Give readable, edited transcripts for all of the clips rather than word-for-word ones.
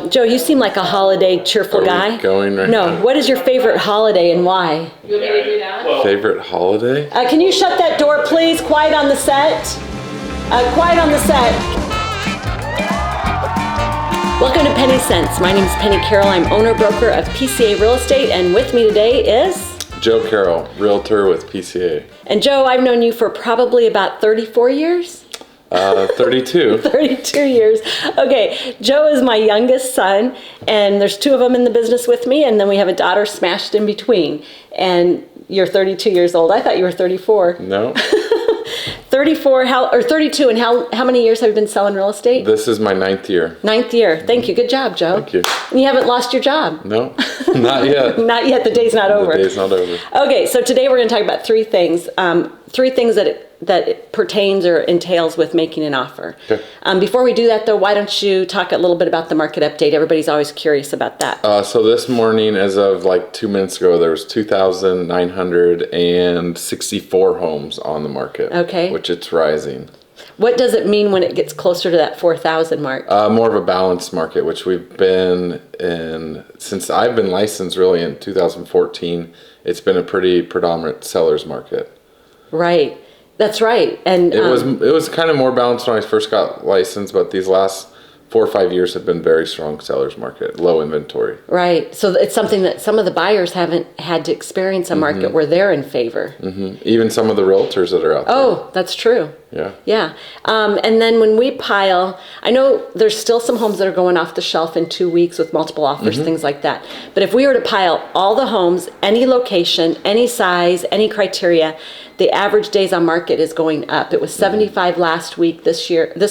Joe, you seem like a holiday cheerful guy. Going right No, now. what is your favorite holiday and why? You want me to do that? Favorite holiday? Can you shut that door, please? Quiet on the set. Quiet on the set. Welcome to Pennie Sense. My name is Pennie Carroll. I'm owner-broker of PCA Real Estate, and with me today is... Joe Carroll, realtor with PCA. And Joe, I've known you for probably about 34 years? 32. 32 years. Okay, Joe is my youngest son, and there's two of them in the business with me, and then we have a daughter smashed in between. And you're 32 years old. I thought you were 34. No. 34, or 32, and how many years have you been selling real estate? This is my 9th year. 9th year. Thank you. Good job, Joe. Thank you. And you haven't lost your job? No, not yet. Not yet. The day's not over. The day's not over. Okay, so today we're going to talk about three things. Three things that it pertains or entails with making an offer. Okay. Before we do that, though, why don't you talk a little bit about the market update? Everybody's always curious about that. So this morning, as of like 2 minutes ago, there was 2,964 homes on the market. Okay. Which it's rising. What does it mean when it gets closer to that 4,000 mark? More of a balanced market, which we've been in since I've been licensed really in 2014. It's been a pretty predominant seller's market. Right. That's right. And it was kind of more balanced when I first got licensed, but these last 4 or 5 years have been very strong seller's market, low inventory. Right. So it's something that some of the buyers haven't had to experience a market where they're in favor. Mm-hmm. Even some of the realtors that are out there. Oh, that's true. Yeah. Yeah. And then when we pile, I know there's still some homes that are going off the shelf in 2 weeks with multiple offers, things like that. But if we were to pile all the homes, any location, any size, any criteria, the average days on market is going up. It was 75 last week. This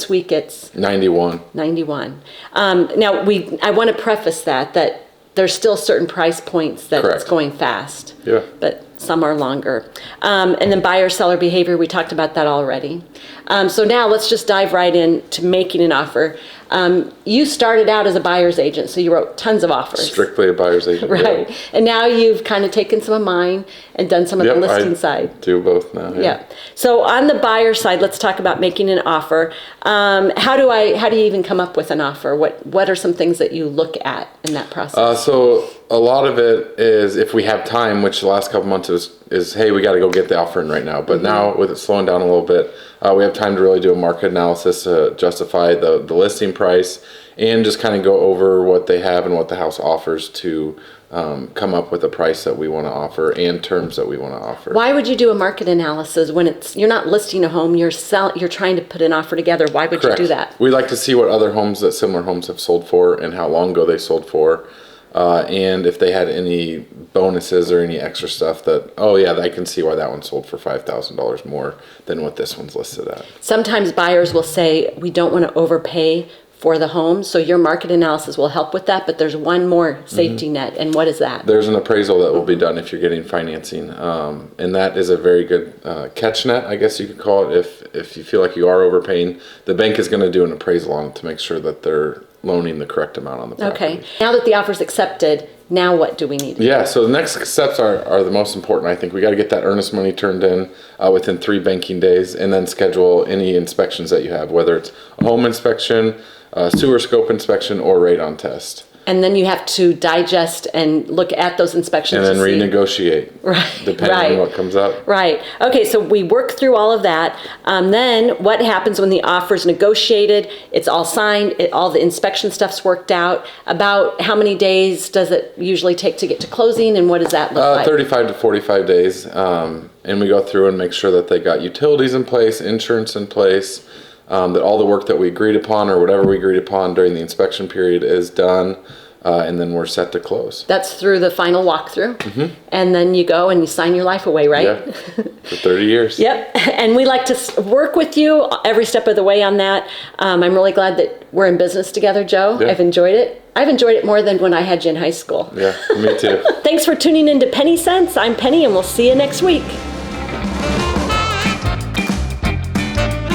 week it's 91. 91. Now I want to preface that there's still certain price points that Correct. it's going fast. Yeah. But some are longer. And then buyer-seller behavior, we talked about that already. So now let's just dive right into making an offer. You started out as a buyer's agent, so you wrote tons of offers. Strictly a buyer's agent. Right. Yeah. And now you've kind of taken some of mine and done some of the listing side. Do both now. Yeah. So on the buyer side, let's talk about making an offer. How do you even come up with an offer? What are some things that you look at in that process? So a lot of it is if we have time, which the last couple months is hey, we got to go get the offer in right now. But now with it slowing down a little bit, we have time to really do a market analysis to justify the listing price and just kind of go over what they have and what the house offers to come up with a price that we want to offer and terms that we want to offer. Why would you do a market analysis when you're not listing a home, you're trying to put an offer together? Why would Correct. you do that? We like to see what other homes that similar homes have sold for and how long ago they sold for. And if they had any bonuses or any extra stuff that, I can see why that one sold for $5,000 more than what this one's listed at. Sometimes buyers will say, we don't want to overpay for the home, so your market analysis will help with that, but there's one more safety net, and what is that? There's an appraisal that will be done if you're getting financing, and that is a very good catch net, I guess you could call it. If you feel like you are overpaying, the bank is going to do an appraisal on it to make sure that they're loaning the correct amount on the property. Okay. Now that the offer's accepted, now what do we need? Yeah, so the next steps are the most important, I think. We got to get that earnest money turned in within 3 banking days and then schedule any inspections that you have, whether it's a home inspection, sewer scope inspection, or radon test. And then you have to digest and look at those inspections. And then renegotiate. Right. Depending on what comes up. Right. Okay, so we work through all of that. Then what happens when the offer's negotiated? It's all signed, all the inspection stuff's worked out. About how many days does it usually take to get to closing, and what does that look like? 35 to 45 days. And we go through and make sure that they got utilities in place, insurance in place, that all the work that we agreed upon or whatever we agreed upon during the inspection period is done, and then we're set to close. That's through the final walkthrough, and then you go and you sign your life away, right? Yeah, for 30 years. Yep, and we like to work with you every step of the way on that. I'm really glad that we're in business together, Joe. Yeah. I've enjoyed it. I've enjoyed it more than when I had you in high school. Yeah, me too. Thanks for tuning in to Pennie Sense. I'm Pennie, and we'll see you next week.